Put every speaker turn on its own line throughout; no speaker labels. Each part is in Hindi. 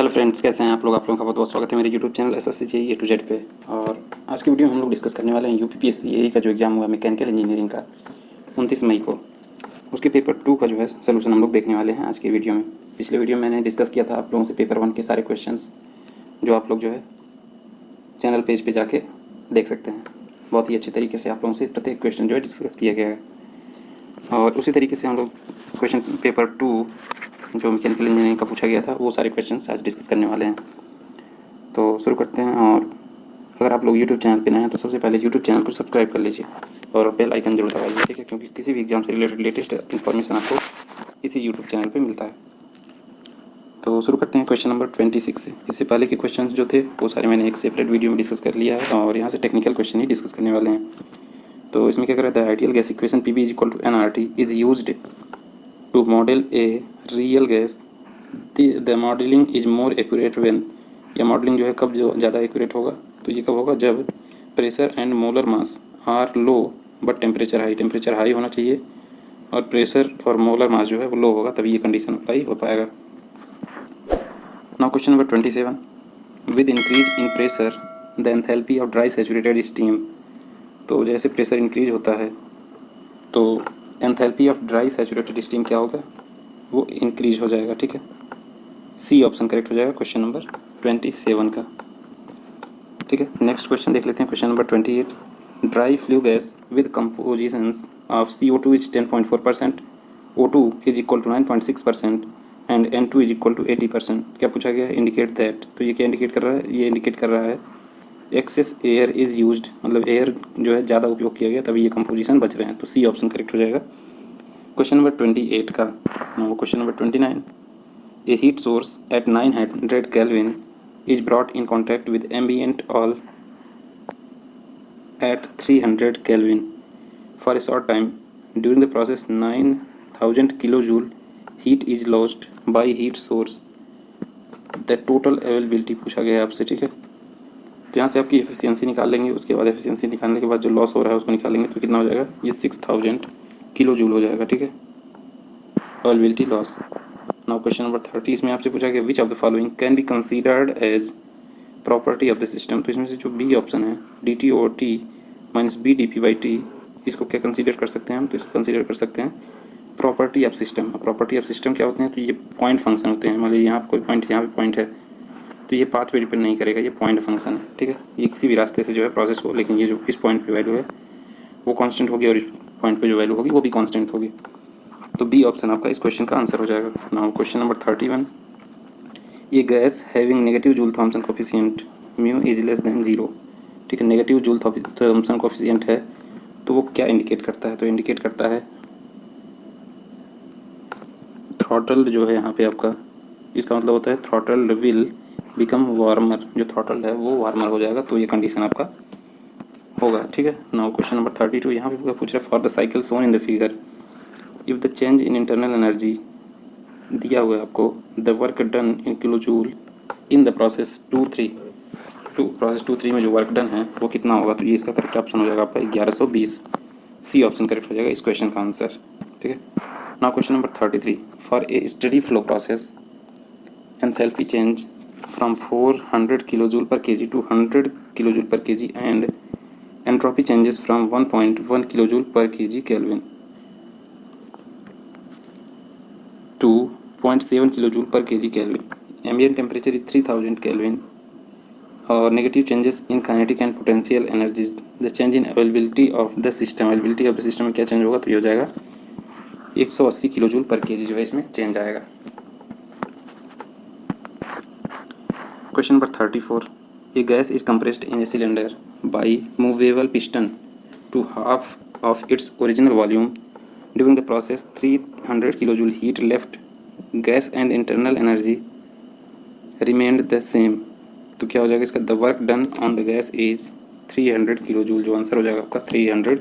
हेलो फ्रेंड्स, कैसे हैं आप लोग का बहुत बहुत स्वागत है मेरे YouTube channel SSC A to Z पे। और आज की वीडियो में हम लोग डिस्कस करने वाले हैं UPPSC AE का जो एग्ज़ाम हुआ मैकेनिकल इंजीनियरिंग का 29 मई को, उसके पेपर 2 का जो है सलूशन हम लोग देखने वाले हैं आज की वीडियो में। पिछले वीडियो में मैंने डिस्कस किया था आप लोगों से पेपर 1 के सारे क्वेश्चन, जो आप लोग जो है चैनल पेज पर जाके देख सकते हैं। बहुत ही अच्छे तरीके से आप लोगों से प्रत्येक क्वेश्चन जो है डिस्कस किया गया है। और उसी तरीके से हम लोग क्वेश्चन पेपर 2 जो मैकेनिकल इंजीनियरिंग का पूछा गया था वो सारे क्वेश्चंस आज डिस्कस करने वाले हैं। तो शुरू करते हैं। और अगर आप लोग यूट्यूब चैनल पे नए हैं तो सबसे पहले यूट्यूब चैनल को सब्सक्राइब कर लीजिए और बेल आइकन जरूर दबाइए, ठीक है, क्योंकि किसी भी एग्जाम से रिलेटेड लेटेस्ट इन्फॉर्मेशन आपको इसी यूट्यूब चैनल पे मिलता है। तो शुरू करते हैं क्वेश्चन नंबर 26 से। इससे पहले के क्वेश्चन जो थे वो सारे मैंने एक सेपरेट वीडियो में डिस्कस कर लिया है और यहाँ से टेक्निकल क्वेश्चन ही डिस्कस करने वाले हैं। तो इसमें क्या कर रहा है, ideal gas equation PV = nRT is used to model a real gas. The modelling is more accurate when, यह मॉडलिंग जो है कब जो ज़्यादा एक्यूरेट होगा, तो ये कब होगा, जब pressure and molar mass are low but temperature high. Temperature high होना चाहिए और प्रेशर और मोलर मास जो है वो लो होगा, तभी ये कंडीशन अप्लाई हो पाएगा। Now question number 27, with increase in pressure the enthalpy of dry saturated steam. तो जैसे प्रेशर इंक्रीज होता है तो enthalpy of dry saturated steam क्या होगा, वो इंक्रीज हो जाएगा, ठीक है। सी ऑप्शन करेक्ट हो जाएगा क्वेश्चन नंबर 27 का, ठीक है। नेक्स्ट क्वेश्चन देख लेते हैं, question number 28, dry flue gas with compositions of CO2 is 10.4%, O2 is equal to 9.6% and N2 is equal to 80%। क्या पूछा गया है, इंडिकेट दैट। तो ये क्या इंडिकेट कर रहा है, ये इंडिकेट कर रहा है एक्सेस एयर इज़ यूज्ड, मतलब एयर जो है ज़्यादा उपयोग किया गया तभी ये कंपोजिशन बच रहे हैं। तो सी ऑप्शन करेक्ट हो जाएगा क्वेश्चन नंबर 28 का। Question number 29, a heat source at 900 Kelvin is brought in contact with ambient oil at 300 Kelvin for a short time. During the process 9000 kilojoule heat is lost by heat source. The total availability पूछा गया है आपसे, ठीक है। तो यहाँ से आपकी एफिशिएंसी निकाल लेंगे, उसके बाद एफिशिएंसी निकालने के बाद जो लॉस हो रहा है उसको निकालेंगे, तो कितना हो जाएगा, ये 6000 किलोजूल हो जाएगा, ठीक है, availability loss. Now question number 30, इसमें आपसे पूछा गया which of the following can be considered as property of the system. तो इसमें से जो बी ऑप्शन है DT/T - B dP/T, इसको क्या कंसीडर कर सकते हैं हम, तो इसको कंसीडर कर सकते हैं property of system. Property of system क्या होते हैं, तो ये पॉइंट फंक्शन होते हैं। मान लीजिए यहाँ कोई पॉइंट, यहाँ पे पॉइंट है, तो ये पाथ पे डिपेंड नहीं करेगा, ये पॉइंट फंक्शन है, ठीक है। ये किसी भी रास्ते से जो है प्रोसेस हो, लेकिन ये जो इस पॉइंट पे वैल्यू है वो कांस्टेंट होगी और इस पॉइंट पे जो वैल्यू होगी वो भी कांस्टेंट होगी। तो बी ऑप्शन आपका इस क्वेश्चन का आंसर हो जाएगा। नाउ क्वेश्चन नंबर 31, ये gas having negative joule Thompson coefficient mu is less then 0, ठीक है। नेगेटिव जूल थॉम्सन कोफिशिएंट है तो वो क्या इंडिकेट करता है, तो इंडिकेट करता है थ्रॉटल जो है यहाँ पे आपका, इसका मतलब होता है थ्रॉटल विल बिकम वार्मर, जो थ्रॉटल है वो वार्मर हो जाएगा, तो ये कंडीशन आपका होगा, ठीक है। नाउ क्वेश्चन नंबर 32, यहाँ पे पूछ रहा है for the cycle shown in the figure if the change in internal energy, दिया हुआ है आपको the work done in kilojoule in the process 2-3 में जो वर्क डन है वो कितना होगा, तो ये इसका करेक्ट ऑप्शन हो जाएगा आपका 1120। सी ऑप्शन करेक्ट हो जाएगा इस क्वेश्चन का आंसर, ठीक है। Now question number 33, for a steady flow process enthalpy change from 400 kilojoule per kg to 100 kilojoule per kg and entropy changes from 1.1 kilojoule per kg kelvin to 0.7 kilojoule per kg kelvin. Ambient temperature is 3000 kelvin और negative changes in kinetic and potential energies. The change in availability of the system, availability of the system में क्या चेंज होगा, तो ये हो जाएगा 180 किलोजूल पर kg जो है इसमें चेंज आएगा। Question number 34, a gas is compressed in a cylinder by movable piston to half of its original volume. During the process 300 kilojoule heat left, gas and internal energy remained the same. तो क्या हो जाएगा इसका, the work done on the gas is 300 kilojoule, जो आंसर हो जाएगा आपका 300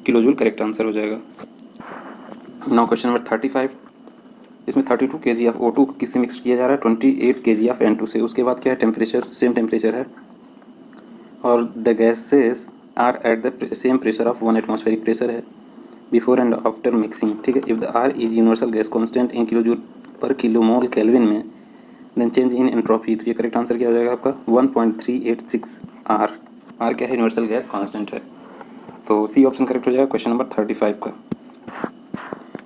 किलोजूल करेक्ट आंसर हो जाएगा। नाउ क्वेश्चन नंबर 35, इसमें 32 kg ऑफ O2 किससे मिक्स किया जा रहा है, 28 kg ऑफ N2 से। उसके बाद क्या है, टेम्परेचर सेम टेम्परेचर है और the gases are at the same pressure of 1 atmospheric pressure है बिफोर एंड आफ्टर मिक्सिंग, ठीक है। If the R is universal gas constant in kilojoule per kilo mole kelvin में देन चेंज इन एंट्रोपी, तो ये करेक्ट आंसर क्या हो जाएगा आपका 1.386 आर। आर क्या है? यूनिवर्सल गैस कांस्टेंट है, तो सी ऑप्शन करेक्ट हो जाएगा क्वेश्चन नंबर 35 का।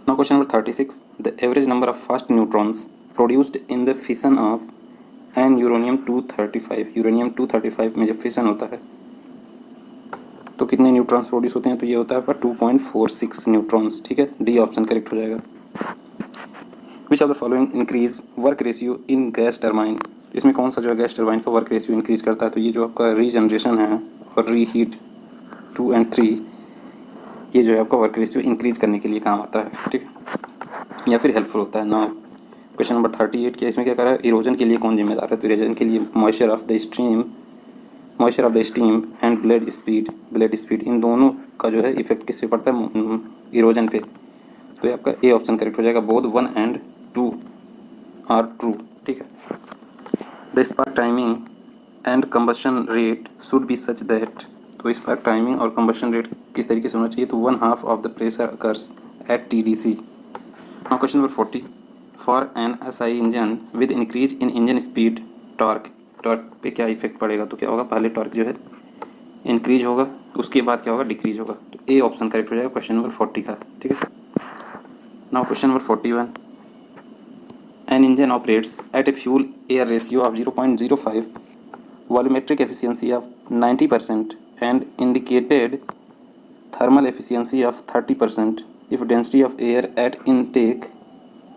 Now question number 36, the average number of fast neutrons produced in the fission of an uranium 235। Uranium 235 में जब फिशन होता है तो कितने न्यूट्रॉन्स प्रोड्यूस होते हैं? तो ये होता है आपका 2.46 न्यूट्रॉन्स, ठीक है, डी ऑप्शन करेक्ट हो जाएगा। विच of the following increase work ratio in gas turbine, इसमें कौन सा जो है गैस टरबाइन का वर्क रेशियो इंक्रीज करता है? तो ये जो आपका रीजनरेशन है और रीहीट 2 और 3, ये जो है आपका वर्क रेशियो इंक्रीज करने के लिए काम आता है, ठीक है, या फिर हेल्पफुल होता है ना। क्वेश्चन नंबर 38 क्या इसमें क्या कर रहा है? इरोजन के लिए कौन जिम्मेदार है? तो इरोजन के लिए moisture of the steam and blade speed, इन दोनों का जो है इफेक्ट किस पे पड़ता है? इरोजन पे। तो ये आपका ए ऑप्शन करेक्ट हो जाएगा, बोथ 1 and 2 आर ट्रू, ठीक है। The spark timing and combustion rate should be such that, तो स्पार्क टाइमिंग और कंबशन रेट किस तरीके से होना चाहिए? तो 1/2 of the pressure occurs at TDC। Now question number 40, for an SI engine with increase in engine speed torque पे क्या इफेक्ट पड़ेगा? तो क्या होगा? पहले टॉर्क जो है इंक्रीज होगा, उसके बाद क्या होगा? डिक्रीज होगा। तो ए ऑप्शन करेक्ट हो जाएगा क्वेश्चन नंबर 40 का, ठीक है। Now question number 41, an engine operates at a fuel air ratio of 0.05, volumetric efficiency of 90% and indicated thermal efficiency of 30% if density of air at intake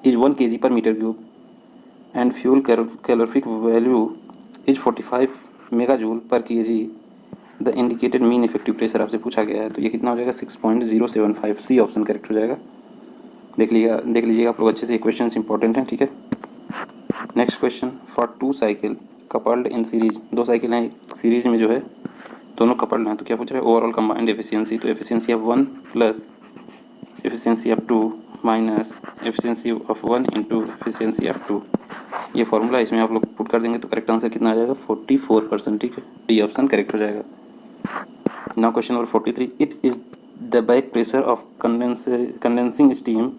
is 1 kg per meter cube and fuel calorific value is 45 megajoule per kg, the indicated mean effective pressure आपसे पूछा गया है। तो ये कितना हो जाएगा? 6.075, सी ऑप्शन करेक्ट हो जाएगा। देख लीजिएगा आप लोग अच्छे से, क्वेश्चन इंपॉर्टेंट हैं, ठीक है। Next question, for 2 cycle coupled in series, 2 cycle हैं सीरीज में जो है दोनों कपल्ड हैं, तो क्या पूछ रहा है? ओवरऑल कंबाइंड एफिशिएंसी, तो efficiency of 1 plus efficiency of 2 minus efficiency of 1 into efficiency of 2, ये फॉर्मूला इसमें आप लोग पुट कर देंगे तो करेक्ट आंसर कितना आ जाएगा? 44%, ठीक है, डी ऑप्शन करेक्ट हो जाएगा। Now question number 43, it is the back pressure of condensing steam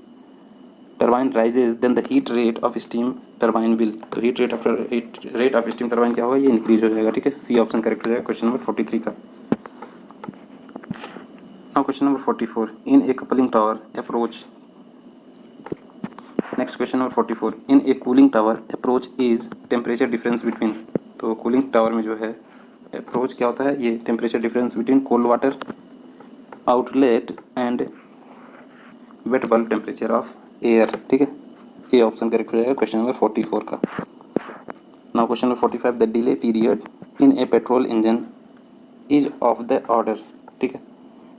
turbine rises then the heat rate of steam turbine will, तो heat rate of steam turbine क्या होगा? ये इंक्रीज हो जाएगा, ठीक है, सी ऑप्शन करेक्ट हो जाएगा क्वेश्चन नंबर 43 का। Now question number 44, in A coupling tower approach, next question number 44, in A cooling tower approach is temperature difference between, तो कूलिंग टावर में जो है अप्रोच क्या होता है? ये temperature difference between cold water outlet and wet bulb temperature of air, ठीक है, ए ऑप्शन करेक्ट हो जाएगा क्वेश्चन नंबर 44 का। Now question number 45, the delay period in A petrol engine is of the order, ठीक है,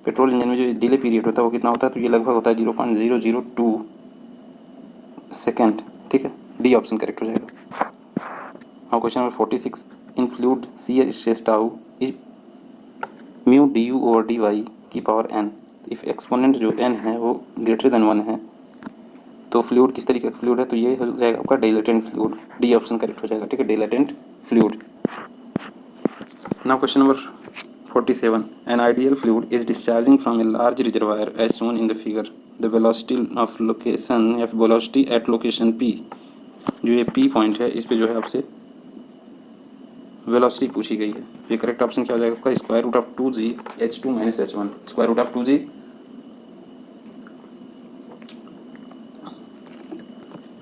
पेट्रोल इंजन में जो डिले पीरियड होता है वो कितना होता है? तो ये लगभग होता है 0.002 सेकेंड, ठीक है, डी ऑप्शन करेक्ट हो जाएगा। Now question number 46, in fluid shear stress tau is mu du over dy की पावर n, इफ एक्सपोनेंट जो n है वो ग्रेटर देन 1 है, तो फ्लूइड किस तरीके का फ्लूइड है? तो ये हो जाएगा आपका dilatant fluid, D option correct हो जाएगा, ठीक है, dilatant fluid. Now question number 47, an ideal fluid is discharging from a large reservoir as shown in the figure, the velocity of location या वेलोसिटी एट लोकेशन P, जो ये P पॉइंट है इस पे जो है आपसे वेलोसिटी पूछी गई है। ये करेक्ट ऑप्शन क्या हो जाएगा आपका? Square root of 2g h2 minus h1, square root of 2g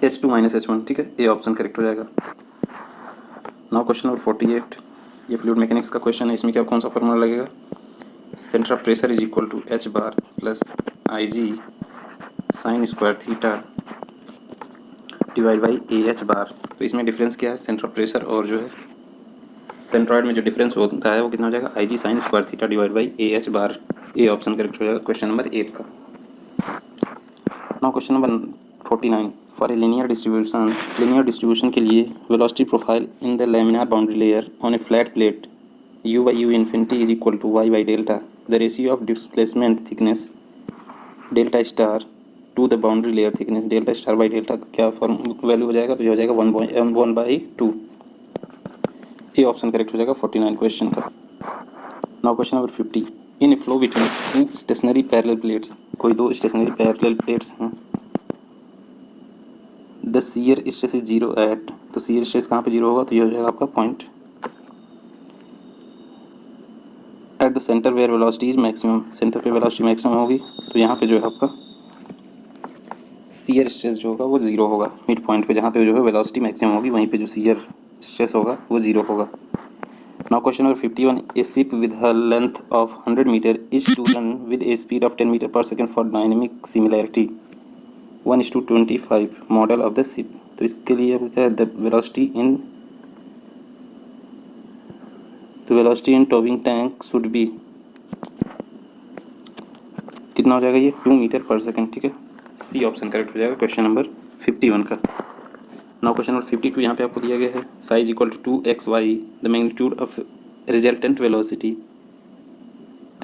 h2 minus h1, ठीक है, ए ऑप्शन करेक्ट हो जाएगा। नाउ क्वेश्चन नंबर 48, ये फ्लूइड मैकेनिक्स का क्वेश्चन है, इसमें क्या कौन सा फॉर्मूला लगेगा? Centre of pressure is equal to h bar plus IG sine square theta divide by AH bar, तो इसमें डिफरेंस क्या है? सेंटर ऑफ प्रेशर और जो है सेंट्रॉइड में जो डिफरेंस होता है वो कितना हो जाएगा? IG sine square theta divide by AH bar, A option correct हो जाएगा क्वेश्चन नंबर 8 का। Now question number 49, for a linear distribution के लिए velocity profile in the laminar boundary layer on A flat plate u by u infinity is equal to y by delta, the ratio of displacement thickness delta star to the boundary layer thickness delta star by delta क्या फॉर्म वैल्यू हो जाएगा? तो ये हो जाएगा 1/2, ये ऑप्शन करेक्ट हो जाएगा 49 क्वेश्चन का। Now question number 50, in a flow between 2 stationary parallel plates, कोई 2 स्टेशनरी पैरेलल प्लेट्स हैं, the shear stress is zero at, तो सीयर स्ट्रेस कहाँ पे जीरो होगा, तो ये हो जाएगा आपका point at the centre where velocity is maximum, centre पे वेलोसिटी मैक्सिमम होगी, तो यहाँ पे जो है आपका सीयर स्ट्रेस जो होगा वो जीरो होगा। मिड पॉइंट पे जहाँ पे जो है वेलोसिटी मैक्सिमम होगी वहीं पे जो सीयर स्ट्रेस होगा वो जीरो होगा। Now question number 51, A ship with a length of 100 meter is to run with a speed of 10 meter per second for dynamic similarity 1:25 model of the ship. तो इसके लिए क्या है, the velocity in towing tank should be, कितना हो जाएगा ये, 2 मीटर पर सेकंड। ठीक है, सी ऑप्शन करेक्ट हो जाएगा क्वेश्चन नंबर 51 का। नाउ क्वेश्चन नंबर 52 यहाँ पे आपको दिया गया है, psi is equal to 2xy, the magnitude of resultant velocity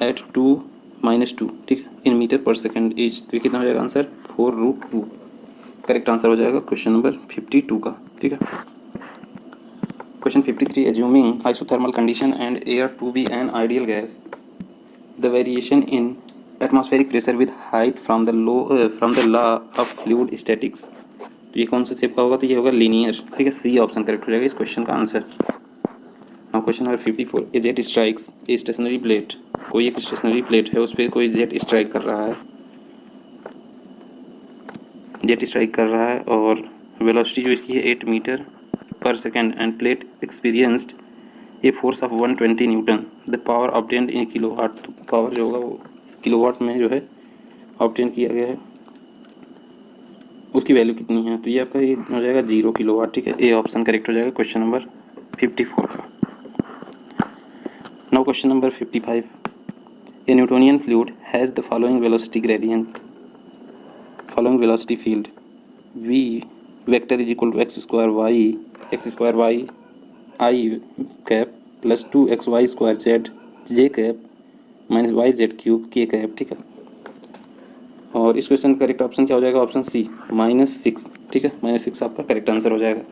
at 2 - 2, ठीक है, in metre per second is, तो ये कितना हो जाएगा आंसर, 4√2 करेक्ट आंसर हो जाएगा क्वेश्चन नंबर 52 का। ठीक है, question 53, assuming isothermal condition and air to be an ideal gas, the variation in atmospheric pressure with height from the law of fluid statics, तो ये कौन सा शेप का होगा, तो ये होगा लीनियर। ठीक है, सी ऑप्शन करेक्ट हो जाएगा इस क्वेश्चन का answer. Now question number 54, A jet strikes a stationary plate, कोई एक स्टेशनरी प्लेट है उस पर कोई जेट स्ट्राइक कर रहा है, जेट स्ट्राइक कर रहा है और वेलोसिटी जो इसकी है 8 metre per second end plate experienced a force of 120 Newton, the power obtained in kilowatt, तो पावर जो होगा वो किलोवाट में जो है ऑब्टेन किया गया है, उसकी वैल्यू कितनी है, तो ये आपका ये हो जाएगा 0 किलोवाट। ठीक है, ए ऑप्शन करेक्ट हो जाएगा क्वेश्चन नंबर 54 का। Now question number 55, a Newtonian fluid has the following velocity gradient, following velocity field, v vector is equal to x square y i cap plus 2xy square z j cap minus yz cube k cap. ठीक है, और इस क्वेश्चन का करेक्ट ऑप्शन क्या हो जाएगा, ऑप्शन सी -6। ठीक है, -6 आपका करेक्ट आंसर हो जाएगा।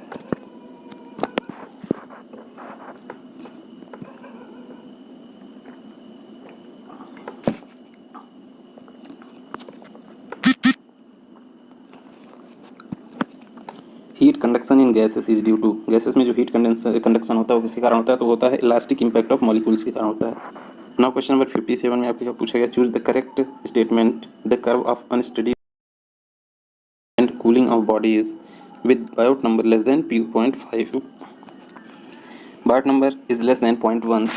Heat conduction in gases is due to, gases में जो हीट कंडक्शन होता है वो किसके कारण होता है, तो होता है इलास्टिक इम्पैक्ट ऑफ मॉलिक्यूल्स के कारण होता है। नाउ क्वेश्चन नंबर 57 में आपको क्या पूछा गया, choose the correct statement, the curve of unsteady and cooling of bodies with Biot number less than 0.5, Biot number is less than 0.1,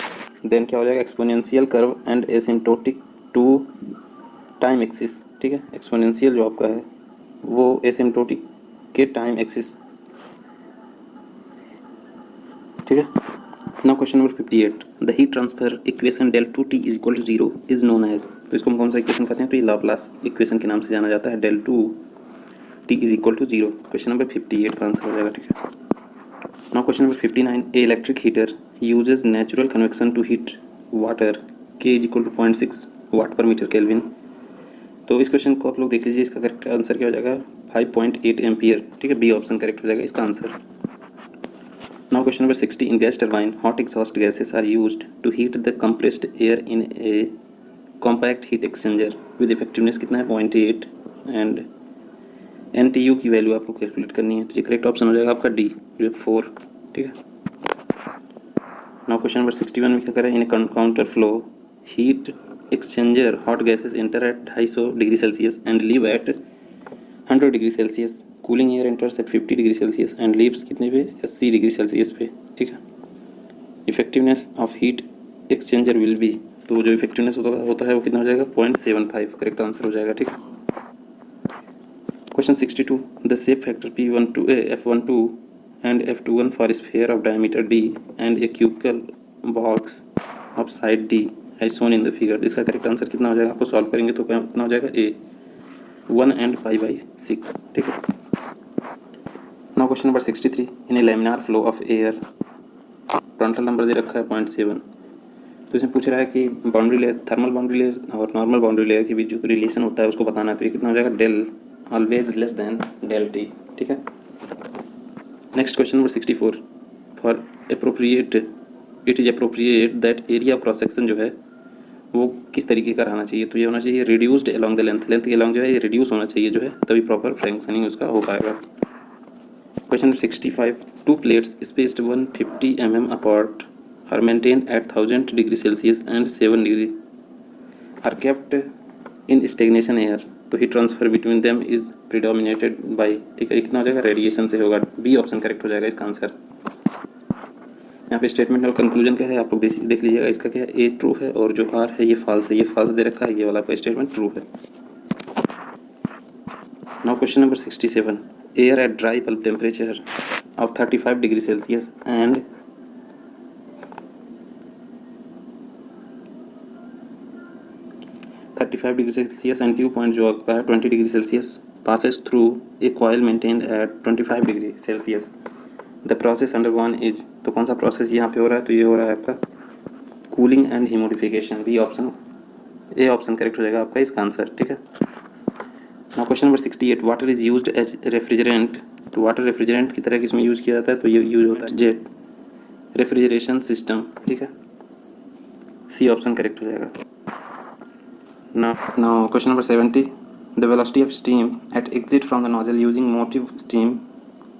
then क्या हो जाएगा, exponential curve and asymptotic to time axis. ठीक है, एक्सपोनेंशियल जो आपका है वो एसिम्प्टोटिक के टाइम एक्सिस। ठीक है, now question number 58, the heat transfer equation del 2t is equal to 0 is known as, तो इसको हम कौन सा इक्वेशन कहते हैं, तो ये लाप्लास इक्वेशन के नाम से जाना जाता है, del 2t is equal to 0, question number 58 का आंसर हो जाएगा। ठीक है, now question number 59, a electric heater uses natural convection to heat water k is equal to 0.6 watt per metre kelvin, तो इस क्वेश्चन को आप लोग देख लीजिए, इसका करेक्ट आंसर क्या हो जाएगा, 5.8 एम्पियर। ठीक है, बी ऑप्शन करेक्ट हो जाएगा इसका answer. Now question number 60, in gas turbine hot exhaust gases are used to heat the compressed air in a compact heat exchanger with effectiveness कितना है, 0.8 एंड NTU की वैल्यू आपको कैलकुलेट करनी है, तो ये करेक्ट ऑप्शन हो जाएगा आपका डी, जो 4। ठीक है, नाउ क्वेश्चन नंबर 61 में क्या करें, in counter flow heat exchanger hot gases enter at 250 degree Celsius and leave at 100 degree Celsius, cooling air enters at 50 degree Celsius and leaves कितने पे, 80 डिग्री सेल्सियस पे। ठीक है, effectiveness of heat exchanger will be, तो जो इफेक्टिवनेस होता है वो कितना हो जाएगा, 0.75 करेक्ट आंसर हो जाएगा। ठीक है, question 62, the shape factor F12 and F21 for sphere of diameter d and a cubical box of side d as shown in the figure, इसका करेक्ट आंसर कितना हो जाएगा, आपको सॉल्व करेंगे तो कितना हो जाएगा, A 1 and 5/6। ठीक है, now question number 63, in a laminar flow of air, Prandtl number दे रखा है 0.7, तो इसमें पूछ रहा है कि boundary layer, thermal boundary layer और नॉर्मल बाउंड्री लेयर के बीच जो रिलेशन होता है उसको बताना है, तो ये कितना हो जाएगा, del always less than del T. ठीक है, next question number 64, for appropriate it is appropriate that area of cross section जो है वो किस तरीके का रहना चाहिए, तो ये होना चाहिए reduced along the length, length के अलॉन्ग जो है ये रिड्यूस होना चाहिए जो है, तभी प्रॉपर फंक्शनिंग उसका हो पाएगा। Question number 65, two plates spaced 150 mm apart are maintained at 1000 degree Celsius and 7 degree are kept in stagnation air, तो heat transfer between them is predominated by, ठीक है, कितना हो जाएगा, रेडिएशन से होगा। बी ऑप्शन करेक्ट हो जाएगा इसका आंसर। यहाँ पे स्टेटमेंट और कंक्लूजन क्या है आप लोग देख लीजिएगा। इसका क्या है, ए ट्रू है और जो आर है ये फॉल्स है, ये फॉल्स दे रखा है, ये वाला आपका स्टेटमेंट ट्रू है। Now question number 67, air at dry bulb temperature of 35 degree Celsius and 35 degree Celsius and tube point जो आपका है 20 degree Celsius passes through a coil maintained eight 25 degree Celsius, the process undergone is, तो कौन सा प्रोसेस यहाँ पे हो रहा है, तो ये हो रहा है आपका cooling and humidification. B option, A option correct हो जाएगा आपका इसका आंसर, ठीक है। Now question number 68, water is used as refrigerant, तो वाटर रेफ्रिजरेंट की तरह किसमें यूज़ किया जाता है, तो ये यूज होता है जेट रेफ्रिजरेशन सिस्टम, ठीक है। सी ऑप्शन करेक्ट हो जाएगा। Now question number 70, the velocity of steam at exit from the nozzle using motive steam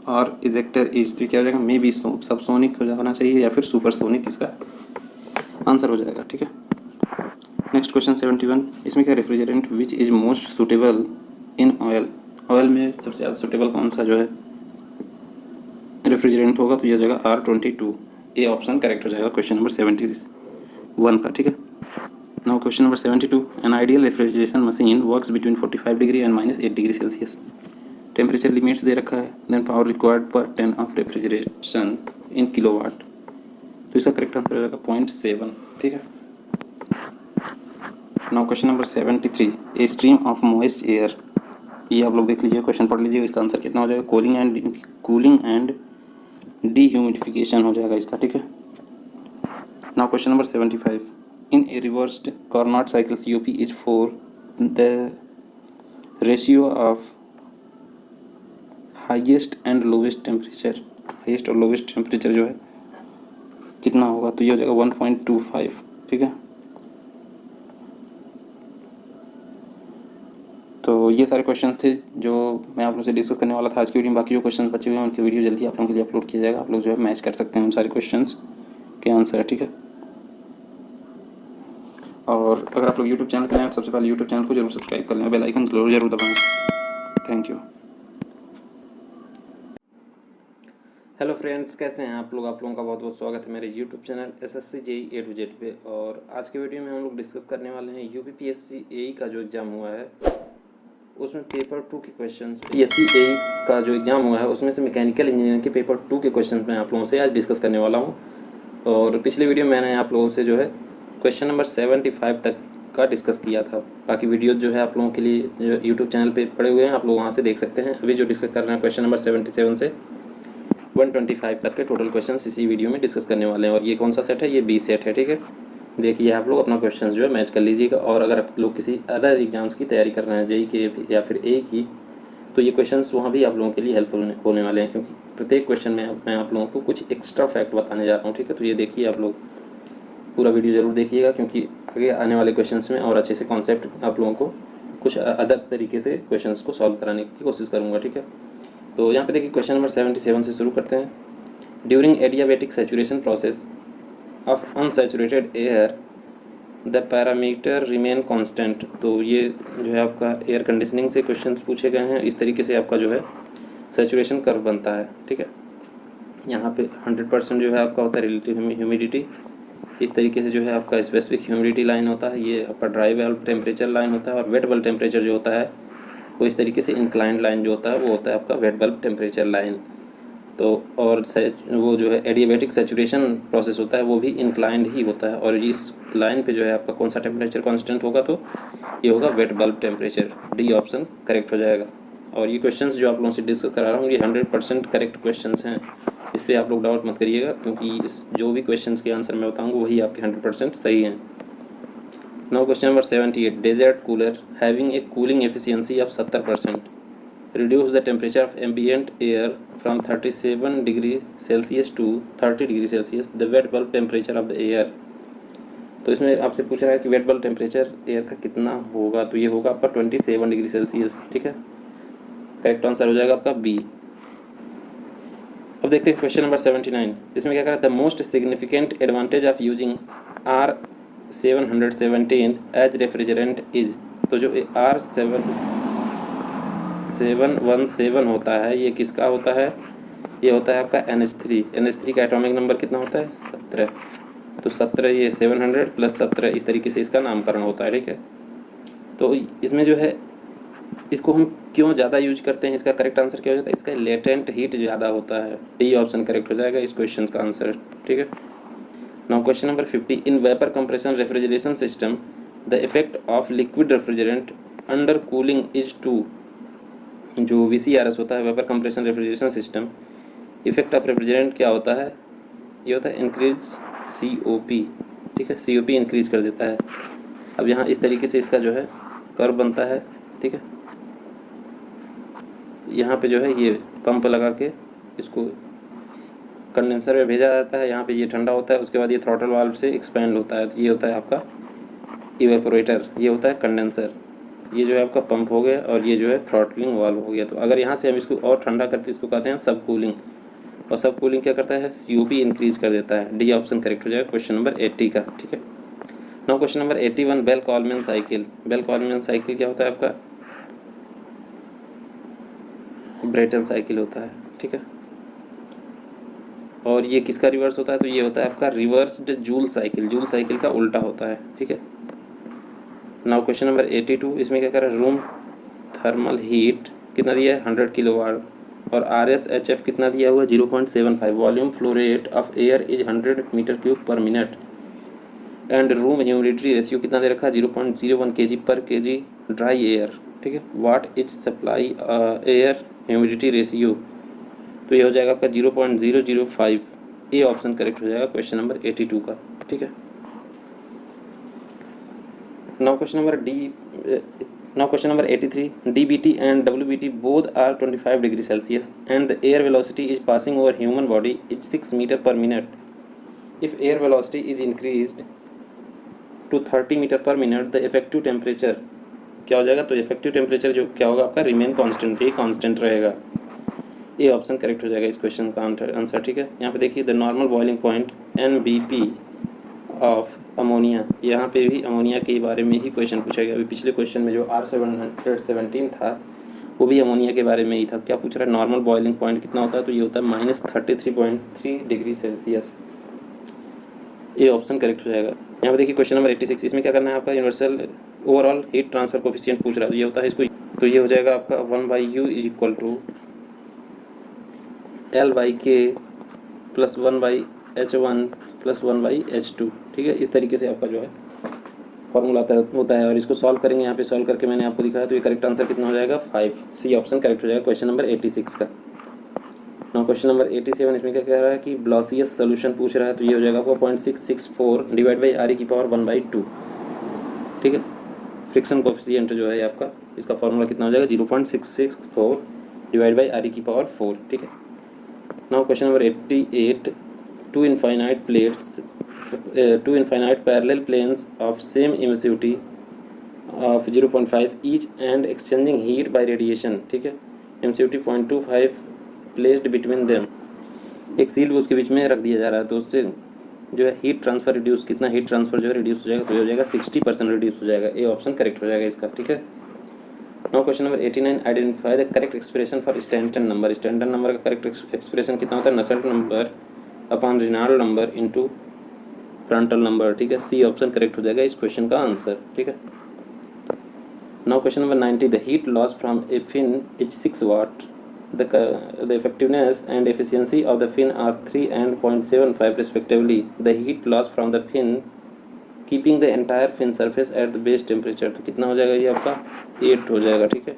or ejector is, तो क्या हो जाएगा, मे बी सबसोनिक होना चाहिए या फिर सुपरसोनिक इसका आंसर हो जाएगा, ठीक है। नेक्स्ट क्वेश्चन 71, इसमें क्या, refrigerant which is most suitable in oil, oil में सबसे ज़्यादा सुटेबल कौन सा जो है रेफ्रिजरेंट होगा, तो ये हो जाएगा R22, ए ऑप्शन करेक्ट हो जाएगा क्वेश्चन नंबर 71 का, ठीक है। Now question number 72, an ideal refrigeration machine works between 45 degree and -8 degree Celsius. Temperature limits दे रखा है, then power required per ton of refrigeration in kilowatt, तो इसका करेक्ट आंसर हो जाएगा 0.7, ठीक है। Now question number 73, a stream of moist air, ये आप लोग देख लीजिए, क्वेश्चन पढ़ लीजिए, इसका आंसर कितना हो जाएगा, कूलिंग एंड डीह्यूमिडिफिकेशन हो जाएगा इसका, ठीक है। Now question number 75, in a reversed Carnot cycle COP is 4, the ratio of highest and lowest temperature, highest और लोवेस्ट टेम्परेचर जो है कितना होगा, तो ये हो जाएगा 1.25, ठीक है। तो ये सारे क्वेश्चंस थे जो मैं आप लोगों से डिस्कस करने वाला था आज की वीडियो में। बाकी जो क्वेश्चंस बचे हुए हैं उनकी वीडियो जल्दी आप लोगों के लिए अपलोड किया जाएगा, आप लोग जो है मैच कर सकते हैं उन सारे क्वेश्चंस के आंसर, ठीक है। और अगर आप लोग यूट्यूब चैनल पर हैं, सबसे पहले यूट्यूब चैनल को जरूर सब्सक्राइब कर लें, बेल आइकन जरूर दबाएं। Thank you. हेलो फ्रेंड्स, कैसे हैं आप लोगों का बहुत बहुत स्वागत है मेरे YouTube channel SSC JEE A to Z पे। और आज के वीडियो में हम लोग डिस्कस करने वाले हैं UPPSC AE का जो एग्ज़ाम हुआ है उसमें पेपर 2 के क्वेश्चंस। PSC AE का जो एग्ज़ाम हुआ है उसमें से मैकेनिकल इंजीनियरिंग के पेपर 2 के क्वेश्चन मैं आप लोगों से आज डिस्कस करने वाला हूँ। और पिछले वीडियो में मैंने आप लोगों से जो है क्वेश्चन नंबर 75 तक का डिस्कस किया था। बाकी वीडियो जो है आप लोगों के लिए जो यूट्यूब चैनल पे पड़े हुए हैं, आप लोग वहाँ से देख सकते हैं। अभी जो डिस्कस कर रहे हैं क्वेश्चन नंबर 77 से 125 तक के टोटल क्वेश्चन इसी वीडियो में डिस्कस करने वाले हैं। और ये कौन सा सेट है, ये B सेट है, ठीक है। देखिए आप लोग अपना क्वेश्चन जो है मैच कर लीजिएगा। और अगर आप लोग किसी अदर एग्जाम्स की तैयारी कर रहे हैं, JEE के या फिर A की, तो ये क्वेश्चंस वहाँ भी आप लोगों के लिए हेल्पफुल होने वाले हैं, क्योंकि प्रत्येक क्वेश्चन में मैं आप लोगों को कुछ एक्स्ट्रा फैक्ट बताने जा रहा हूँ, ठीक है। तो ये देखिए आप लोग पूरा वीडियो ज़रूर देखिएगा, क्योंकि आगे आने वाले क्वेश्चंस में और अच्छे से कॉन्सेप्ट आप लोगों को कुछ अदर तरीके से क्वेश्चंस को सॉल्व कराने की कोशिश करूँगा, ठीक है। तो यहाँ पे देखिए क्वेश्चन नंबर 77 से शुरू करते हैं। During adiabatic saturation process of unsaturated air the parameter remain constant, तो ये जो है आपका एयर कंडीशनिंग से क्वेश्चंस पूछे गए हैं। इस तरीके से आपका जो है सैचुरेशन कर्व बनता है, ठीक है। यहाँ पे 100% जो है आपका होता है रिलेटिव ह्यूमिडिटी, इस तरीके से जो है आपका स्पेसिफिक ह्यूमिडिटी लाइन होता है, ये आपका ड्राई बल्ब टेम्परेचर लाइन होता है। और वेट बल्ब टेम्परेचर जो होता है वो इस तरीके से इंक्लाइंड लाइन जो होता है वो होता है आपका वेट बल्ब टेम्परेचर लाइन। तो और वो जो है एडियाबैटिक सैचुरेशन प्रोसेस होता है वो भी इंक्लाइंड ही होता है। और इस लाइन पे जो है आपका कौन सा टेम्परेचर कांस्टेंट होगा, तो ये होगा wet bulb temperature. D option correct हो जाएगा। और ये क्वेश्चंस जो आप लोगों से डिस्कस करा रहा हूँ ये 100% करेक्ट क्वेश्चंस हैं, इस पर आप लोग डाउट मत करिएगा, क्योंकि इस जो भी क्वेश्चंस के आंसर मैं बताऊँगा वही आपके 100% सही हैं। Now question number 78, desert cooler having a cooling efficiency of 70% reduce the temperature of ambient air from 37 degree Celsius to 30 degree Celsius, the wet bulb temperature of the air। तो इसमें आपसे पूछ रहा है कि वेट बल्ब टेम्परेचर एयर का कितना होगा, तो ये होगा आपका 27 डिग्री सेल्सियस, ठीक है। करेक्ट आंसर हो जाएगा आपका बी। अब देखते हैं क्वेश्चन नंबर 79। इसमें क्या करा, the most significant advantage of using R717 as refrigerant is. तो जो R717 होता है ये किसका होता है, ये होता है आपका NH3। NH3 का एटॉमिक नंबर कितना होता है, 17। तो 17 ये 700 प्लस 17 इस तरीके से इसका नामकरण होता है, ठीक है। तो इसमें जो है इसको हम क्यों ज़्यादा यूज करते हैं, इसका करेक्ट आंसर क्या हो जाता है, इसका लेटेंट हीट ज़्यादा होता है। डी ऑप्शन करेक्ट हो जाएगा इस क्वेश्चन का आंसर, ठीक है। Now question number 50। In vapour compression refrigeration system the effect of liquid refrigerant under cooling is to. जो VCRS होता है, vapour compression refrigeration system, effect of refrigerant क्या होता है, ये होता है इंक्रीज COP, ठीक है। COP इंक्रीज कर देता है। अब यहाँ इस तरीके से इसका जो है कर्व बनता है, ठीक है। यहाँ पे जो है ये पंप लगा के इसको कंडेंसर में भेजा जाता है, यहाँ पे ये ठंडा होता है, उसके बाद ये थ्रॉटल वाल्व से एक्सपेंड होता है। तो ये होता है आपका इवेपोरेटर, ये होता है कंडेंसर, ये जो है आपका पंप हो गया, और ये जो है थ्रॉटलिंग वाल्व हो गया। तो अगर यहाँ से हम इसको और ठंडा करते हैं, इसको कहते हैं सब कूलिंग, और सब कूलिंग क्या करता है, COP इंक्रीज कर देता है। डी ऑप्शन करेक्ट हो जाएगा क्वेश्चन नंबर 80 का, ठीक है। Now question number 81। Bell Coleman cycle. Bell Coleman cycle क्या होता है आपका, ब्रेटन साइकिल होता है, ठीक है। और ये किसका रिवर्स होता है, तो ये होता है आपका reversed joule cycle. Joule cycle का उल्टा होता है, ठीक है। Now question number 82। इसमें क्या कर रहा है, रूम थर्मल हीट कितना दिया है, 100 किलोवाट, और RSHF कितना दिया हुआ है, 0.75। Volume flow rate of air is 100 metre cube per minute, and room humidity ratio कितना दे रखा है, 0.01 kg पर kg ड्राई एयर, ठीक है। What is supply air humidity ratio, तो ये हो जाएगा आपका 0.005। ए ऑप्शन करेक्ट हो जाएगा क्वेश्चन नंबर 82 का, ठीक है। Now question number 83। DBT and WBT both are 25 degree Celsius and the air velocity is passing over human body is 6 meter per minute. If air velocity is increased to 30 meter per minute, the effective temperature क्या हो जाएगा, तो इफेक्टिव टेम्परेचर जो क्या होगा आपका, रिमेन कांस्टेंट, ये कांस्टेंट रहेगा। ये ऑप्शन करेक्ट हो जाएगा इस क्वेश्चन का आंसर, ठीक है। यहाँ पे देखिए the normal boiling point NBP of ammonia, यहाँ पे भी अमोनिया के बारे में ही क्वेश्चन पूछा गया। अभी पिछले क्वेश्चन में जो R717 था वो भी अमोनिया के बारे में ही था। क्या पूछ रहा है, नॉर्मल बॉइलिंग पॉइंट कितना होता है, तो ये होता है -33.3 डिग्री सेल्सियस। ये ऑप्शन करेक्ट हो जाएगा। यहाँ पे देखिए क्वेश्चन नंबर 86। इसमें क्या करना है आपका, universal overall heat transfer coefficient पूछ रहा है, तो ये होता है इसको, तो ये हो जाएगा आपका 1/U is equal to L/K plus 1/H1 plus 1/H2, ठीक है। इस तरीके से आपका जो है फॉर्मूला होता है, और इसको सॉल्व करेंगे। यहाँ पे सॉल्व करके मैंने आपको दिखाया, तो ये करेक्ट आंसर कितना हो जाएगा, 5। सी ऑप्शन करेक्ट हो जाएगा क्वेश्चन नंबर 86 का। Now question number 87। इसमें क्या कह रहा है कि ब्लॉसियस सोल्यूशन पूछ रहा है, तो ये हो जाएगा 0.664 डिवाइड बाई RE की पावर 1/2, ठीक है। फ्रिक्शन कोफिशिएंट जो है आपका, इसका फॉर्मूला कितना हो जाएगा, 0.664 डिवाइड बाई RE की पावर 4, ठीक है। Now question number 88। Two infinite parallel planes of same emissivity of 0.5 each and exchanging heat by radiation, ठीक है। emissivity 0.25 placed between them, एक सील उसके बीच में रख दिया जा रहा है, तो उससे जो है हीट ट्रांसफर रिड्यूस, कितना हीट ट्रांसफर जो है रिड्यूस हो जाएगा, तो ये हो जाएगा 60% रिड्यूस हो जाएगा। ए ऑप्शन करेक्ट हो जाएगा इसका, ठीक है। Now question number 89। Identify the correct expression for Stanton number. Stanton number का करेक्ट एक्सप्रेशन कितना होता है, Nusselt number upon Reynold number into Prandtl number, ठीक है। सी ऑप्शन करेक्ट हो जाएगा इस क्वेश्चन का आंसर, ठीक है। Now question number 90। The heat loss from a fin is 6 watt, the effectiveness and efficiency of the fin are 3 and 0.75 respectively. The heat loss from the fin keeping the entire fin surface at the base temperature, तो कितना हो जाएगा ये आपका 8 हो जाएगा, ठीक है।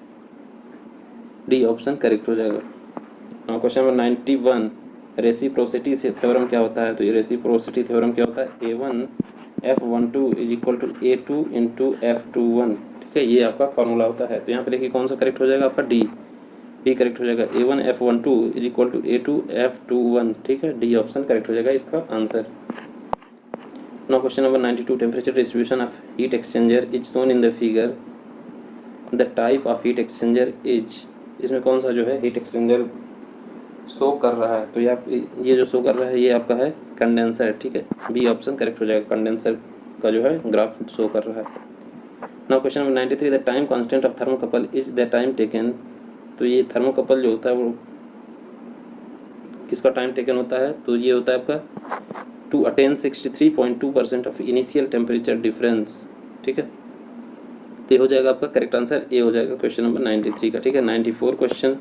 डी ऑप्शन करेक्ट हो जाएगा। Now question number 91। रेसिप्रोसिटी से थ्योरम क्या होता है, तो ये रेसिप्रोसिटी थ्योरम क्या होता है, A1 F12 is equal to A2 into F21, ठीक है। ये आपका फॉर्मूला होता है। तो यहाँ पे देखिए कौन सा करेक्ट हो जाएगा आपका, डी करेक्ट हो जाएगा। A1 F12 is equal to A2 F21, ठीक है। डी ऑप्शन करेक्ट हो जाएगा इसका answer. Now question number 92। Temperature distribution of heat exchanger is shown in the figure. The type of heat exchanger is, इसमें कौन सा जो है हीट एक्सचेंजर शो कर रहा है, तो ये जो शो कर रहा है ये आपका है कंडेंसर है, ठीक है। बी ऑप्शन करेक्ट हो जाएगा, कंडेंसर का जो है ग्राफ शो कर रहा है। Now question number 93, the time constant of thermocouple is the time taken. तो ये थर्मोकपल जो होता है वो किसका टाइम टेकन होता है, तो ये होता है आपका to attain 63.2% of initial temperature difference, ठीक है। तो ये हो जाएगा आपका करेक्ट आंसर, ए हो जाएगा क्वेश्चन नंबर 93 का, ठीक है। 94 question,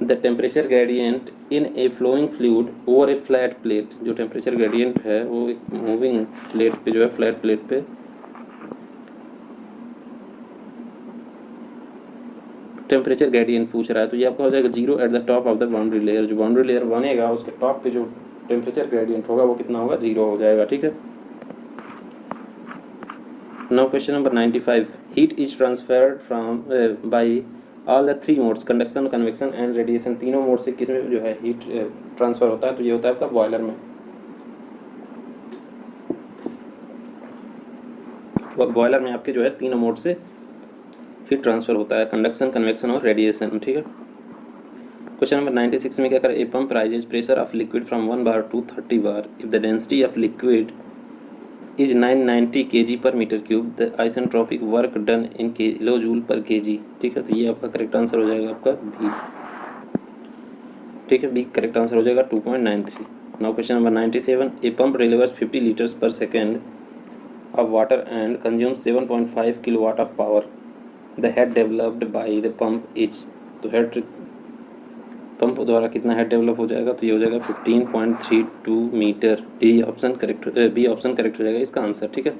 the temperature gradient in a flowing fluid over a flat plate. जो टेम्परेचर ग्रेडियंट है वो एक मूविंग प्लेट पे जो है, फ्लैट प्लेट पे टेम्परेचर ग्रेडियंट पूछ रहा है, तो ये आपका हो जाएगा 0 at the top of the boundary layer. जो बाउंड्री लेयर बनेगा उसके टॉप पे जो टेम्परेचर ग्रेडियंट होगा वो कितना होगा, 0 हो जाएगा, ठीक है। Now question number 95, heat is transferred from by all the 3 modes, conduction, convection and radiation. तीनों मोड से किस में जो है हीट ट्रांसफर होता है, तो ये होता है आपका बॉयलर में। बॉयलर में आपके जो है तीनों मोड से हीट ट्रांसफर होता है, कंडक्शन, कन्वेक्शन और रेडिएशन, ठीक है। क्वेश्चन नंबर 96 में क्या करें, a pump raises pressure of liquid from 1 bar to 30 bar if the density of liquid is 990 kg per metre cube, the isentropic work done in kilo joule per kg, ठीक है। तो ये आपका करेक्ट आंसर हो जाएगा आपका बी, ठीक है। बी करेक्ट आंसर हो जाएगा 2.93। Now question number 97, a pump delivers 50 litres पर second of water and consumes 7.5 kilowatt of power. The head developed by the pump is, तो हेड पंप द्वारा कितना हेड डेवलप हो जाएगा, तो ये हो जाएगा 15.32 metre. D option correct, B option correct हो जाएगा इसका आंसर, ठीक है।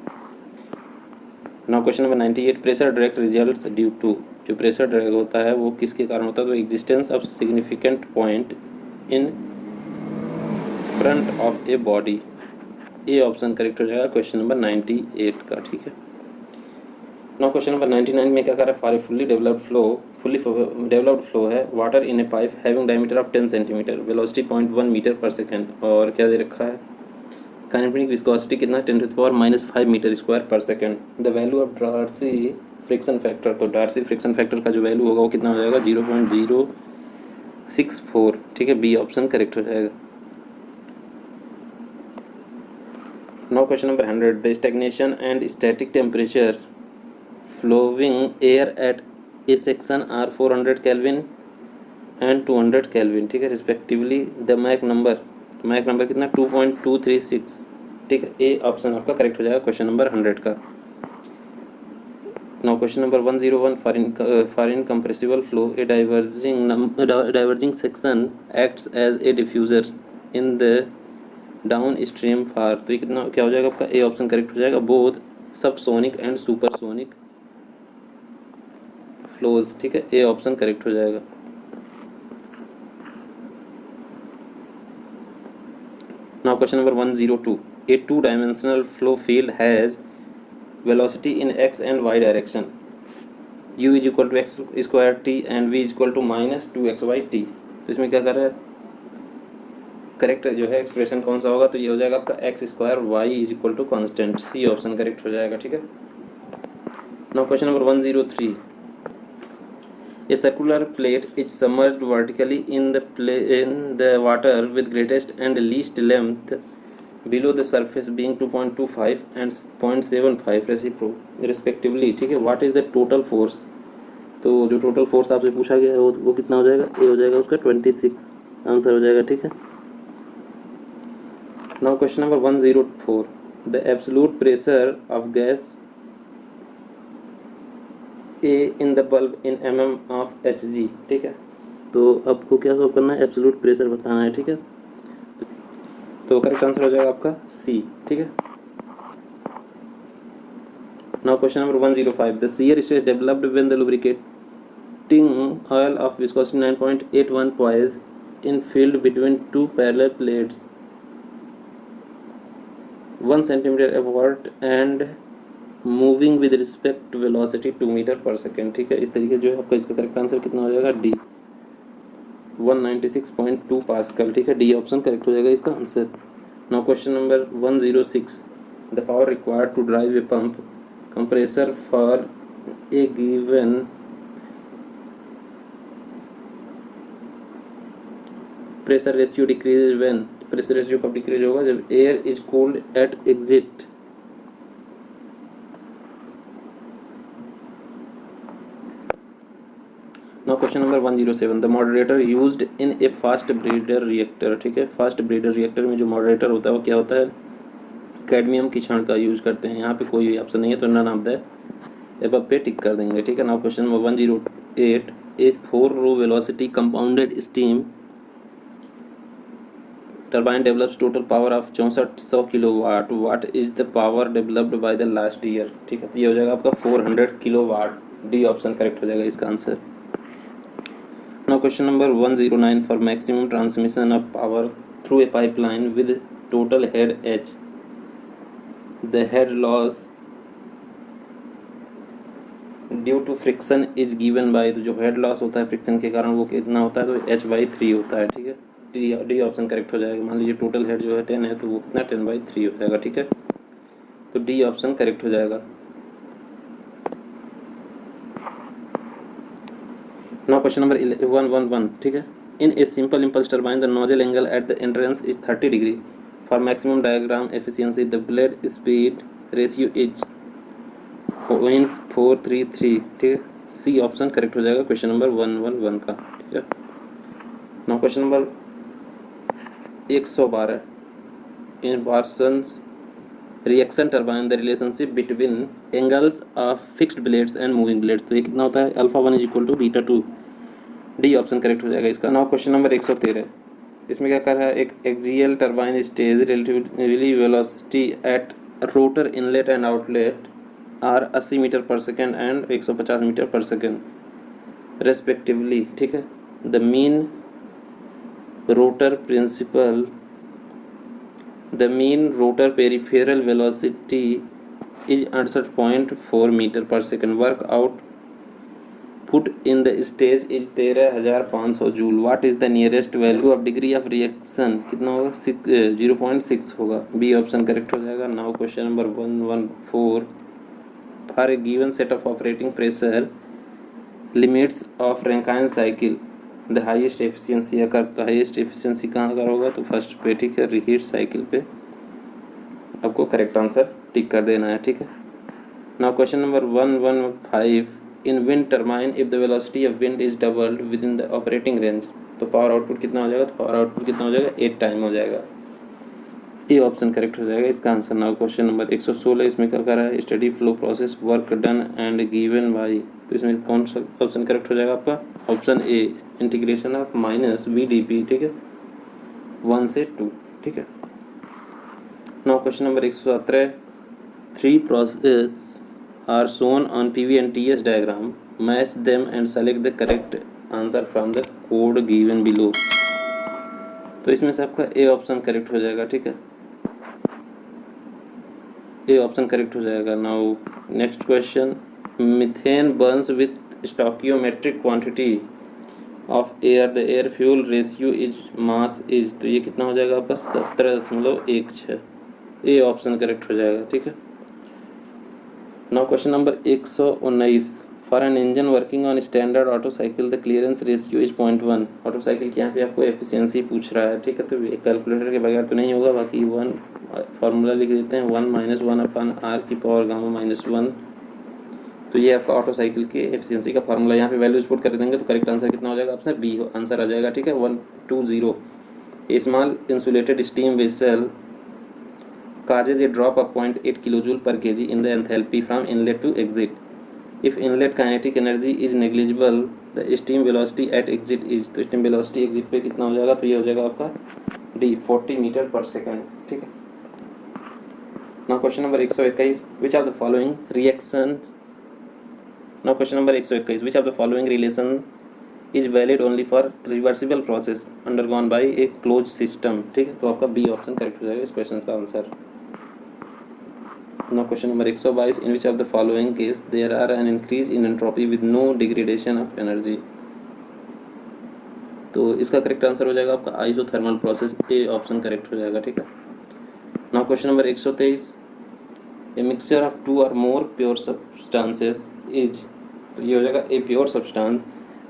Now question number 98, pressure drag results due to. जो प्रेशर ड्रैग होता है वो किसके कारण होता है, तो existence of significant point in front of a body. ये ऑप्शन करेक्ट हो जाएगा क्वेश्चन नंबर 98 का, ठीक है। नाउ क्वेश्चन नंबर 99 में क्या कर रहा है, for a fully developed flow है water in a pipe having diameter of 10 centimetre, velocity 0.1 metre per second, और क्या दे रखा है, काइनेटिक विस्कोसिटी कितना, 10⁻⁵ metre square per second. The value of Darcy friction factor, तो डार्सी फ्रिक्शन फैक्टर का जो वैल्यू होगा वो कितना हो जाएगा, 0.064, ठीक है। बी ऑप्शन करेक्ट हो जाएगा। Now question number 100, the stagnation and static temperature flowing air at a section are 400 Kelvin and 200 Kelvin, ठीक है, respectively. The Mach number कितना, 2.236, ठीक है। ए ऑप्शन आपका करेक्ट हो जाएगा क्वेश्चन नंबर 100 का। Now question number 101, for incompressible flow a diverging section acts as a diffuser in the downstream far, तो ये कितना क्या हो जाएगा आपका, ए ऑप्शन करेक्ट हो जाएगा, both subsonic and supersonic flows, ठीक है। ए ऑप्शन करेक्ट हो जाएगा। Now question number 102, a 2 dimensional flow field has velocity in X and Y direction, u is equal to X square T and v is equal to -2xy/t। तो इसमें क्या कर रहा है, करेक्ट जो है एक्सप्रेशन कौन सा होगा, तो ये हो जाएगा आपका x² y is equal to constant, C option correct हो जाएगा, ठीक है। Now question number 103, a circular plate is submerged vertically in the water with greatest and least length below the surface being 2.25 and 0.75 respectively, ठीक है। What is the total force, तो जो टोटल फोर्स आपसे पूछा गया है वो कितना हो जाएगा, ए हो जाएगा उसका 26 आंसर हो जाएगा, ठीक है। Now question number 104, the absolute pressure of gas A in the bulb in mm of Hg, ठीक है। तो आपको क्या सॉल्व करना है, एब्सोल्यूट प्रेशर बताना है, ठीक है। तो करेक्ट आंसर हो जाएगा आपका सी, ठीक है। Now question number 105, the shear stress developed when the lubricating oil of viscosity 9.81 poise in filled between two parallel plates 1 centimeter apart and moving with respect to velocity 2 metre per second, ठीक है। इस तरीके जो है आपका इसका करेक्ट आंसर कितना हो जाएगा, डी 196.2 पास्कल, ठीक है। डी ऑप्शन करेक्ट हो जाएगा इसका answer. Now question number 106, the power required to drive a pump compressor for a given
pressure ratio decrease when, pressure ratio कब डिक्रीज होगा, जब air is cooled at exit. Now question number 107, the moderator used in a fast breeder reactor. ठीक है, फास्ट ब्रीडर रिएक्टर में जो मॉडरेटर होता है वो क्या होता है, कैडमियम की क्षण का यूज करते हैं। यहाँ पे कोई भी ऑप्शन नहीं है तो नन ऑफ द एबव पे टिक कर देंगे। ठीक है, now question number 108, a 4 row velocity compounded steam turbine develops total power of 6400 kilowatt, what is the power developed by the last year. ठीक है, तो ये हो जाएगा आपका 400 किलोवाट, डी ऑप्शन करेक्ट हो जाएगा इसका answer. Now question number 109, for maximum transmission of power through a pipeline with total head H, the head loss due to friction is given by, तो जो head loss होता है फ्रिक्शन के कारण वो कितना होता है, तो H/3 होता है। ठीक है, डी ऑप्शन करेक्ट हो जाएगा। मान लीजिए टोटल हेड जो है 10 है तो वो कितना 10/3 हो जाएगा। ठीक है, तो डी ऑप्शन करेक्ट हो जाएगा। Now question number 111, ठीक है, in a simple impulse turbine the nozzle angle at the entrance is 30 degree, for maximum diagram efficiency the blade speed ratio is 0.433। ठीक है, सी ऑप्शन करेक्ट हो जाएगा क्वेश्चन नंबर 111 का। ठीक है, now question number 112, in Parsons reaction turbine the relationship between angles of fixed blades and moving blades, तो ये कितना होता है, α1 is equal to β2, D option correct हो जाएगा इसका। नाउ क्वेश्चन नंबर 113, इसमें क्या कर रहा है, एक axial turbine stage relatively velocity at rotor inlet and outlet are 80 metre per second and 150 metre per second respectively. ठीक है, the mean rotor principal, the mean rotor peripheral velocity is 68.4 meter per second, work out put in the stage is 13,500 joule, what is the nearest value of degree of reaction, कितना होगा, 0.6 होगा, बी ऑप्शन करेक्ट हो जाएगा। Now question number 114, for a given set of operating pressure limits of Rankine cycle the highest efficiency, अगर हाईएस्ट एफिशिएंसी कहाँ का होगा, तो फर्स्ट पे। ठीक है, रीहीट साइकिल पे आपको करेक्ट आंसर टिक कर देना है। ठीक है, now question number 115, in wind turbine if the velocity of wind is doubled with in the operating range, तो पावर आउटपुट कितना हो जाएगा, तो पावर आउटपुट कितना हो जाएगा, 8 टाइम हो जाएगा, ए ऑप्शन करेक्ट हो जाएगा इसका आंसर। नाउ क्वेश्चन नंबर 116, इसमें क्या कर रहा है, steady flow process work done and given by, तो इसमें कौन सा ऑप्शन करेक्ट हो जाएगा आपका, option A, integration of minus VdP। ठीक है, 1 से 2। ठीक है, now question number 117, 3 process are shown on PV and TS diagram, match them and select the correct answer from the code given below, तो इसमें से आपका ए ऑप्शन करेक्ट हो जाएगा। ठीक है, ए ऑप्शन करेक्ट हो जाएगा। Now next question, methane burns with stoichiometric quantity of air, the air fuel ratio is mass is, तो ये कितना हो जाएगा आपका 17.16, ए ऑप्शन करेक्ट हो जाएगा। ठीक है, now question number 119, for an engine working on standard Otto cycle the clearance ratio is 0.1, Otto cycle की यहाँ पे आपको एफिशिएंसी पूछ रहा है। ठीक है, तो ये कैलकुलेटर के बगैर तो नहीं होगा, बाकी 1 फार्मूला लिख देते हैं, 1 - 1/r⁻⁻1, तो ये आपका ऑटो साइकिल के एफिशिएंसी का फार्मूला, यहाँ पे वैल्यूज पुट कर देंगे तो करेक्ट आंसर कितना हो जाएगा, आपसे बी आंसर आ जाएगा। ठीक है, 120, a small insulated steam vessel causes a drop of 0.8 kilojoule per kg in the enthalpy from inlet to exit. If inlet kinetic energy is negligible, the steam velocity at exit is, तो steam velocity exit पे कितना हो जाएगा, तो ये हो जाएगा आपका D 40 मीटर पर सेकेंड। ठीक है, now question number 121, which of the following reactions, now question number 121, which of the following relation is valid only for reversible process undergone by a closed system। ठीक है, तो आपका बी ऑप्शन करेक्ट हो जाएगा इस क्वेश्चन का answer. Now question number 122, in which of the following case there are an increase in entropy with no degradation of energy, तो इसका करेक्ट आंसर हो जाएगा आपका isothermal process, A option correct हो जाएगा। ठीक है, now question number 123, a mixture of 2 or more pure substances is, तो ये हो जाएगा a pure substance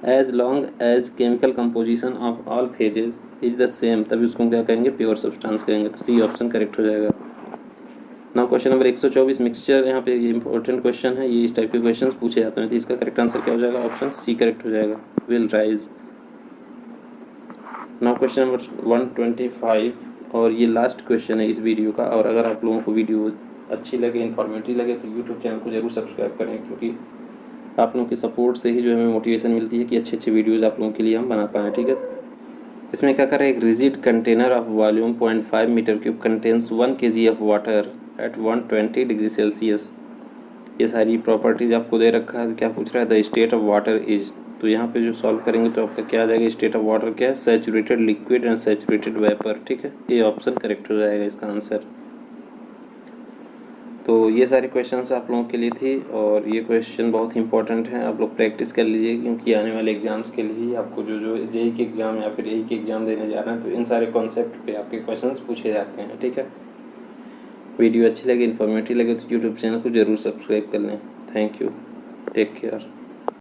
as long as chemical composition of all phases is the same, तभी उसको हम क्या कहेंगे, प्योर सब्सटेंस कहेंगे। तो सी ऑप्शन करेक्ट हो जाएगा। नाउ क्वेश्चन नंबर 124 मिक्सचर, यहाँ पे इंपॉर्टेंट क्वेश्चन है, ये इस टाइप के क्वेश्चन पूछे जाते हैं। तो इसका करेक्ट आंसर क्या हो जाएगा, ऑप्शन सी करेक्ट हो जाएगा, will rise. Now question number 125, और ये लास्ट क्वेश्चन है इस वीडियो का। और अगर आप लोगों को वीडियो अच्छी लगे, इन्फॉर्मेटिव लगे, तो यूट्यूब चैनल को जरूर सब्सक्राइब करें, क्योंकि आप लोगों के सपोर्ट से ही जो हमें मोटिवेशन मिलती है कि अच्छे अच्छे वीडियोज़ आप लोगों के लिए हम बना पाएँ, ठीक है। इसमें क्या करें, एक rigid container of volume 0.5 metre cube contains 1 kg of water at 120 degree Celsius. ये सारी प्रॉपर्टीज आपको दे रखा है। क्या पूछ रहा है, the state of water is. तो यहाँ पे जो सॉल्व करेंगे तो आपका क्या आ जाएगा, स्टेट ऑफ वाटर क्या है, saturated liquid and saturated vapour, ठीक है। ये ऑप्शन करेक्ट हो जाएगा इसका आंसर। तो ये सारे क्वेश्चंस आप लोगों के लिए थी, और ये क्वेश्चन बहुत इंपॉर्टेंट हैं, आप लोग प्रैक्टिस कर लीजिए, क्योंकि आने वाले एग्जाम्स के लिए आपको जो जेई के एग्ज़ाम या फिर एई के एग्ज़ाम देने जा रहे हैं, तो इन सारे कॉन्सेप्ट पे आपके क्वेश्चंस पूछे जाते हैं, ठीक है। वीडियो अच्छी लगे, इन्फॉर्मेटिव लगे, तो यूट्यूब चैनल को ज़रूर सब्सक्राइब कर लें। Thank you, take care.